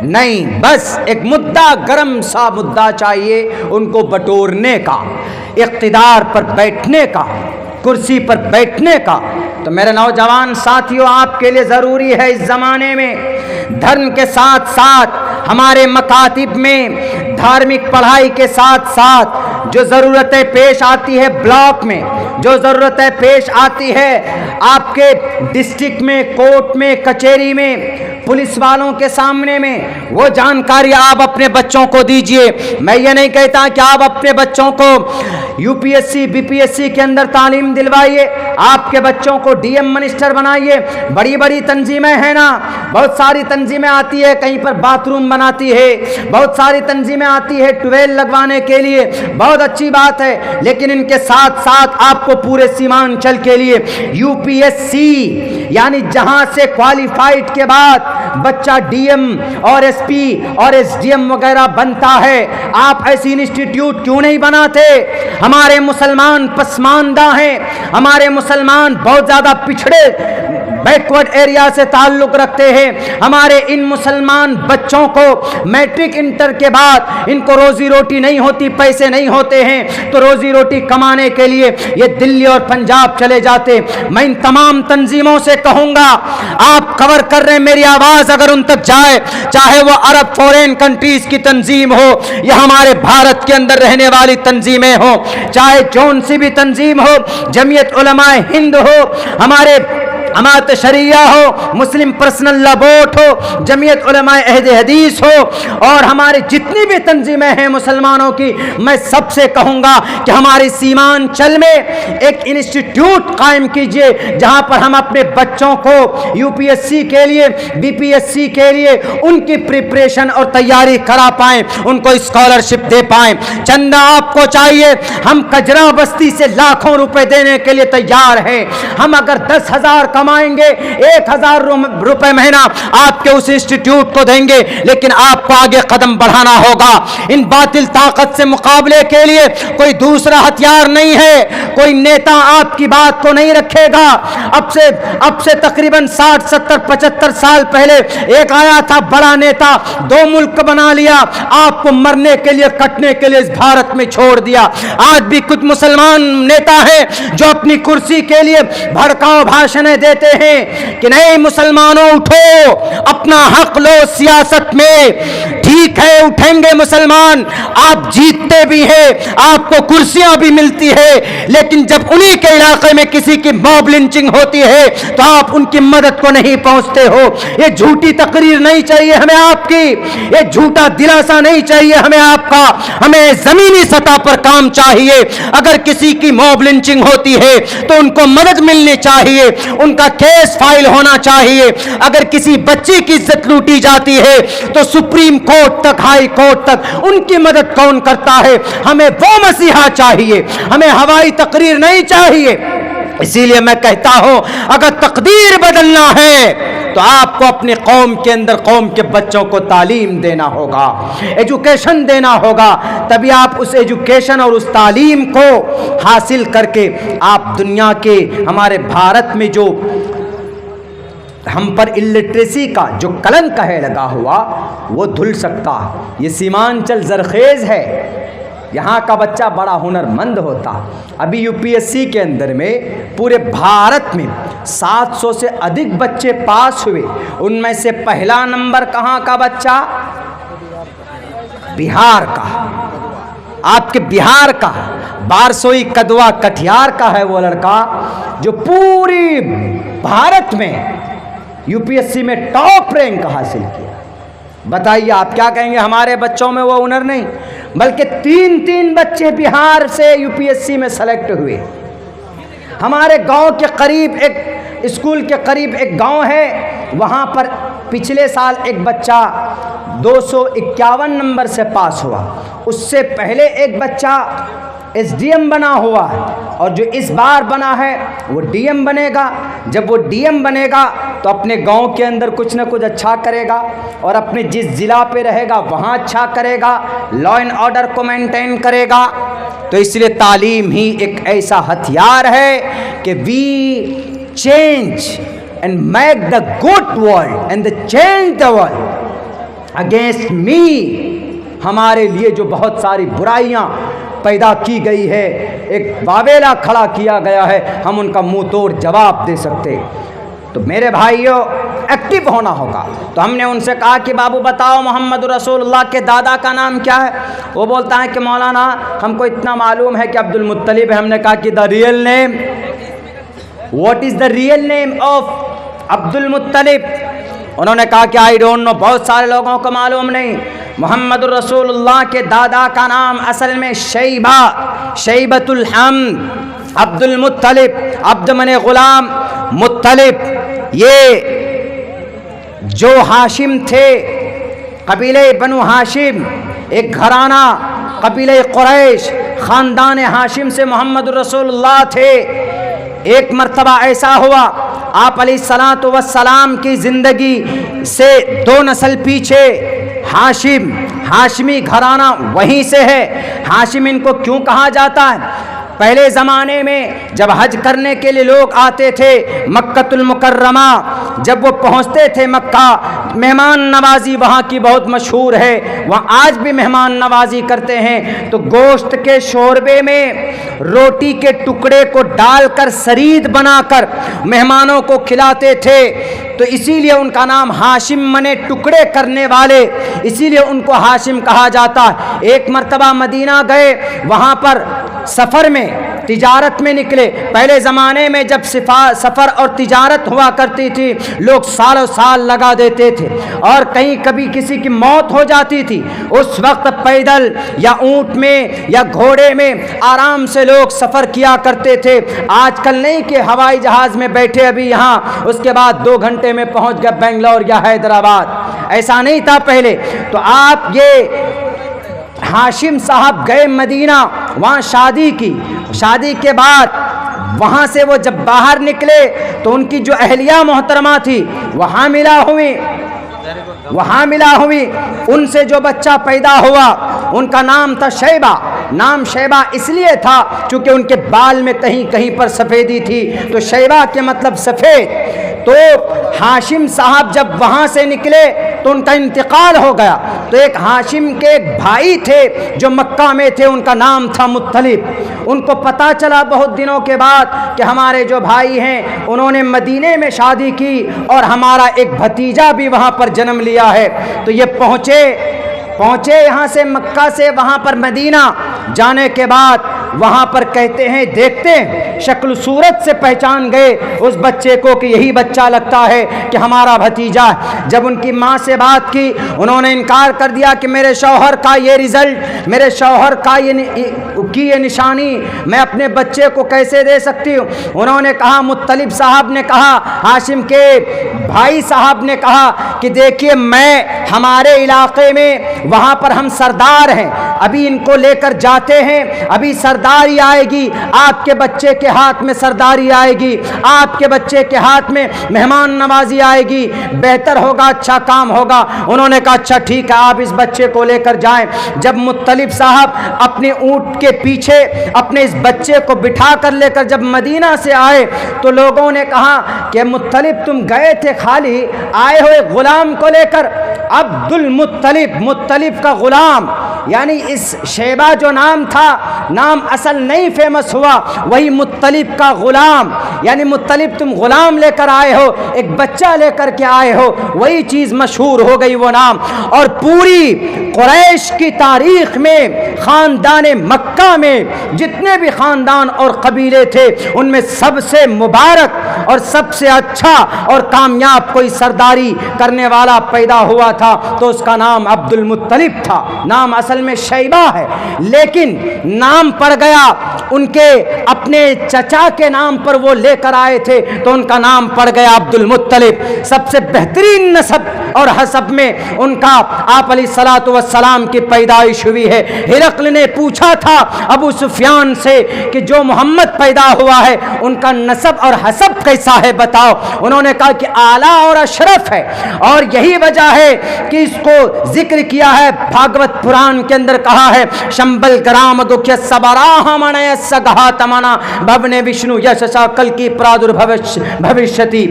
نہیں، بس ایک مدعا، گرم سا مدعا چاہیے ان کو بٹورنے کا، اقتدار پر بیٹھنے کا، کرسی پر بیٹھنے کا۔ تو میرے نوجوان ساتھیوں، آپ کے لیے ضروری ہے اس زمانے میں دھرم کے ساتھ ساتھ ہمارے مکاتب میں دھارمک پڑھائی کے ساتھ ساتھ جو ضرورتیں پیش آتی ہے بلاک میں، جو ضرورتیں پیش آتی ہے آپ کے ڈسٹرکٹ میں، کورٹ میں، کچہری میں، پولیس والوں کے سامنے میں، وہ جانکاری آپ اپنے بچوں کو دیجئے۔ میں یہ نہیں کہتا کہ آپ اپنے بچوں کو U P S C B P S C کے اندر تعلیم دلوائیے، آپ کے بچوں کو ڈی ایم منسٹر بنائیے۔ بڑی بڑی تنظیمیں ہیں نا، بہت ساری تنظیمیں آتی ہے، کہیں پر باتھ روم بناتی ہے، بہت ساری تنظیمیں آتی ہے ٹویل لگوانے کے لیے، بہت اچھی بات ہے، لیکن ان کے ساتھ ساتھ آپ کو پورے سیمانچل کے لیے یو پی ایس سی، یعنی جہاں سے کوالیفائڈ کے بعد بچہ ڈی ایم اور ایس پی اور ایس ڈی ایم وغیرہ بنتا ہے، آپ ایسی انسٹیٹیوٹ کیوں نہیں بناتے؟ ہمارے مسلمان پسماندہ ہیں، ہمارے مسلمان بہت زیادہ پچھڑے بیکورڈ ایریا سے تعلق رکھتے ہیں۔ ہمارے ان مسلمان بچوں کو میٹرک انٹر کے بعد ان کو روزی روٹی نہیں ہوتی، پیسے نہیں ہوتے ہیں، تو روزی روٹی کمانے کے لیے یہ دلی اور پنجاب چلے جاتے۔ میں ان تمام تنظیموں سے کہوں گا، آپ کور کر رہے ہیں، میری آواز اگر ان تک جائے، چاہے وہ عرب فورین کنٹریز کی تنظیم ہو یا ہمارے بھارت کے اندر رہنے والی تنظیمیں ہو، چاہے جون سی بھی تنظیم ہو، جمعیت علماء ہند ہو، ہمارے جماعت شریعہ ہو، مسلم پرسنل لا بورڈ ہو، جمعیت علماء اہل حدیث ہو، اور ہماری جتنی بھی تنظیمیں ہیں مسلمانوں کی، میں سب سے کہوں گا کہ ہماری سیمانچل میں ایک انسٹیٹیوٹ قائم کیجئے جہاں پر ہم اپنے بچوں کو یو پی ایس سی کے لیے، بی پی ایس سی کے لیے ان کی پریپریشن اور تیاری کرا پائیں، ان کو اسکالرشپ دے پائیں۔ چندہ آپ کو چاہیے، ہم کجرا بستی سے لاکھوں روپے دینے کے لیے تیار ہیں۔ ہم اگر 10,000 کمائیں گے، 1,000 روپے مہینہ آپ کے اس انسٹیٹیوٹ کو دیں گے، لیکن آپ کو آگے قدم بڑھانا ہوگا۔ ان باطل طاقت سے مقابلے کے لیے کوئی دوسرا ہتھیار نہیں ہے، کوئی نیتا آپ کی بات کو نہیں رکھے گا۔ اب سے تقریباً 60 70 75 سال پہلے ایک آیا تھا بڑا نیتا، 2 ملک بنا لیا، آپ کو مرنے کے لیے کٹنے کے لیے اس بھارت میں چھوڑ دیا۔ آج بھی کچھ مسلمان نیتا ہیں جو اپنی کرسی کے لیے بھڑکاؤ بھاشنیں دیتے ہیں کہ نہیں مسلمانوں اٹھو، اپنا حق لو سیاست میں۔ ٹھیک ہے، اٹھیں گے مسلمان، آپ جیتتے بھی ہیں، آپ کو کرسیاں بھی ملتی ہے، لیکن جب انہی کے علاقے میں کسی کی موب لنچنگ ہوتی ہے تو آپ ان کی مدد کو نہیں پہنچتے ہو۔ یہ جھوٹی تقریر نہیں چاہیے ہمیں آپ کی، یہ جھوٹا دلاسا نہیں چاہیے ہمیں آپ کا، ہمیں زمینی سطح پر کام چاہیے۔ اگر کسی کی موب لنچنگ ہوتی ہے تو ان کو مدد ملنی چاہیے، ان کا کیس فائل ہونا چاہیے۔ اگر کسی بچی کی عزت لوٹی جاتی ہے تو سپریم کورٹ تک، ہائی کورٹ تک ان کی مدد کون کرتا ہے؟ ہمیں وہ مسیحا چاہیے، ہمیں ہوائی تقریر نہیں چاہیے۔ اسی لیے میں کہتا ہوں، اگر تقدیر بدلنا ہے تو آپ کو اپنی قوم کے اندر قوم کے بچوں کو تعلیم دینا ہوگا، ایجوکیشن دینا ہوگا، تبھی آپ اس ایجوکیشن اور اس تعلیم کو حاصل کر کے آپ دنیا کے، ہمارے بھارت میں جو ہم پر الٹریسی کا جو کلنک ہے لگا ہوا، وہ دھل سکتا۔ یہ سیمانچل زرخیز ہے، یہاں کا بچہ بڑا ہنرمند ہوتا۔ ابھی یو پی ایس سی کے اندر میں پورے بھارت میں 700 سے ادھک بچے پاس ہوئے، ان میں سے پہلا نمبر کہاں کا بچہ؟ بہار کا، آپ کے بہار کا، بارسوئی کدوا کٹیہار کا ہے وہ لڑکا جو پوری بھارت میں یو پی ایس سی میں ٹاپ رینک حاصل کیا۔ بتائیے آپ کیا کہیں گے؟ ہمارے بچوں میں وہ ہنر نہیں، بلکہ 3 بچے بہار سے یو پی ایس سی میں سلیکٹ ہوئے۔ ہمارے گاؤں کے قریب ایک اسکول کے قریب ایک گاؤں ہے، وہاں پر پچھلے سال ایک بچہ 251 نمبر سے پاس ہوا، اس سے پہلے ایک بچہ ایس ڈی ایم بنا ہوا ہے، اور جو اس بار بنا ہے وہ ڈی ایم بنے گا۔ جب وہ ڈی ایم بنے گا تو اپنے گاؤں کے اندر کچھ نہ کچھ اچھا کرے گا، اور اپنے جس ضلع پہ رہے گا وہاں اچھا کرے گا، لا اینڈ آرڈر کو مینٹین کرے گا۔ تو اس لیے تعلیم ہی ایک ایسا ہتھیار ہے کہ we change and make the good world and change the world. Against me, ہمارے لیے جو بہت ساری برائیاں پیدا کی گئی ہے، ایک واویلا کھڑا کیا گیا ہے، ہم ان کا منہ توڑ جواب دے سکتے۔ تو میرے بھائیوں ایکٹیو ہونا ہوگا۔ تو ہم نے ان سے کہا کہ بابو بتاؤ محمد رسول اللہ کے دادا کا نام کیا ہے؟ وہ بولتا ہے کہ مولانا ہم کو اتنا معلوم ہے کہ عبد المطلب ہے۔ ہم نے کہا کہ the real name, what is the real name of عبد المطلب؟ انہوں نے کہا کہ آئی ڈونٹ نو، بہت سارے لوگوں کو معلوم نہیں۔ محمد رسول اللہ کے دادا کا نام اصل میں شیبہ، شیبۃ الحمد، عبد المطلب، عبد من غلام، مطلب، یہ جو ہاشم تھے، قبیلہ بنو ہاشم، ایک گھرانہ قبیلہ قریش، خاندان ہاشم سے محمد رسول اللہ تھے۔ ایک مرتبہ ایسا ہوا، آپ علیہ الصلوۃ والسلام کی زندگی سے 2 نسل پیچھے ہاشم، ہاشمی گھرانہ وہیں سے ہے۔ ہاشم ان کو کیوں کہا جاتا ہے؟ پہلے زمانے میں جب حج کرنے کے لیے لوگ آتے تھے مکۃ المکرمہ، جب وہ پہنچتے تھے مکہ، مہمان نوازی وہاں کی بہت مشہور ہے، وہاں آج بھی مہمان نوازی کرتے ہیں، تو گوشت کے شوربے میں روٹی کے ٹکڑے کو ڈال کر سرید بنا کر مہمانوں کو کھلاتے تھے۔ تو اسی لیے ان کا نام ہاشم منے ٹکڑے کرنے والے، اسی لیے ان کو ہاشم کہا جاتا ہے۔ ایک مرتبہ مدینہ گئے، وہاں پر سفر میں، تجارت میں نکلے۔ پہلے زمانے میں جب سفر اور تجارت ہوا کرتی تھی، لوگ سالوں سال لگا دیتے تھے، اور کہیں کبھی کسی کی موت ہو جاتی تھی، اس وقت پیدل یا اونٹ میں یا گھوڑے میں آرام سے لوگ سفر کیا کرتے تھے۔ آج کل نہیں کہ ہوائی جہاز میں بیٹھے ابھی یہاں، اس کے بعد 2 گھنٹے میں پہنچ گئے بنگلور یا حیدرآباد، ایسا نہیں تھا پہلے۔ تو آپ یہ ہاشم صاحب گئے مدینہ، وہاں شادی کی، شادی کے بعد وہاں سے وہ جب باہر نکلے تو ان کی جو اہلیہ محترمہ تھی وہ حاملہ ہوئی، ان سے جو بچہ پیدا ہوا ان کا نام تھا شیبہ۔ نام شیبہ اس لیے تھا چونکہ ان کے بال میں کہیں کہیں پر سفیدی تھی، تو شیبہ کے مطلب سفید۔ تو ہاشم صاحب جب وہاں سے نکلے تو ان کا انتقال ہو گیا، تو ایک ہاشم کے ایک بھائی تھے جو مکہ میں تھے، ان کا نام تھا مطلب۔ ان کو پتہ چلا بہت دنوں کے بعد کہ ہمارے جو بھائی ہیں انہوں نے مدینے میں شادی کی اور ہمارا ایک بھتیجا بھی وہاں پر جنم لیا ہے۔ تو یہ پہنچے یہاں سے مکہ سے وہاں پر مدینہ جانے کے بعد وہاں پر کہتے ہیں، دیکھتے ہیں شکل صورت سے پہچان گئے اس بچے کو کہ یہی بچہ لگتا ہے کہ ہمارا بھتیجا ہے۔ جب ان کی ماں سے بات کی، انہوں نے انکار کر دیا کہ میرے شوہر کا یہ رزلٹ، میرے شوہر کا یہ نشانی میں اپنے بچے کو کیسے دے سکتی ہوں؟ انہوں نے کہا، مطلب صاحب نے کہا، ہاشم کے بھائی صاحب نے کہا کہ دیکھیے میں ہمارے علاقے میں وہاں پر ہم سردار ہیں، ابھی ان کو لے کر جاتے ہیں، ابھی سرداری آئے گی، آپ کے بچے کے ہاتھ میں سرداری آئے گی، آپ کے بچے کے ہاتھ میں مہمان نوازی آئے گی، بہتر ہوگا، اچھا کام ہوگا۔ انہوں نے کہا اچھا ٹھیک ہے، آپ اس بچے کو لے کر جائیں۔ جب مطلب صاحب اپنے اونٹ کے پیچھے اپنے اس بچے کو بٹھا کر لے کر جب مدینہ سے آئے تو لوگوں نے کہا کہ مطلب تم گئے تھے خالی، آئے ہوئے غلام کو لے کر؟ عبد المطلب، مطلب کا غلام، یعنی اس شیبہ جو نام تھا، نام اصل نہیں فیمس ہوا، وہی مطلب کا غلام، یعنی مطلب تم غلام لے کر آئے ہو، ایک بچہ لے کر کے آئے ہو، وہی چیز مشہور ہو گئی وہ نام۔ اور پوری قریش کی تاریخ میں، خاندان مکہ میں جتنے بھی خاندان اور قبیلے تھے ان میں سب سے مبارک اور سب سے اچھا اور کامیاب کوئی سرداری کرنے والا پیدا ہوا تھا تو اس کا نام عبد المطلب تھا۔ نام اصل میں شیبہ ہے، لیکن نام پڑ گیا ان کے اپنے چچا کے نام پر، وہ لے کر آئے تھے تو ان کا نام پڑ گیا عبد المطلب۔ سب سے بہترین نسب اور حسب میں ان کا آپ علیہ الصلوۃ والسلام کی پیدائش ہوئی ہے۔ ہرقل نے پوچھا تھا ابو سفیان سے کہ جو محمد پیدا ہوا ہے ان کا نسب اور حسب کیسا ہے بتاؤ؟ انہوں نے کہا کہ اعلیٰ اور اشرف ہے، اور یہی وجہ ہے کہ اس کو ذکر کیا ہے بھاگوت پران کے اندر، کہا ہے شمبل گرام دکھ سبراہ منع سگہ تمنا بھونے وشنو یشسا کل کی پرادربھوشتی۔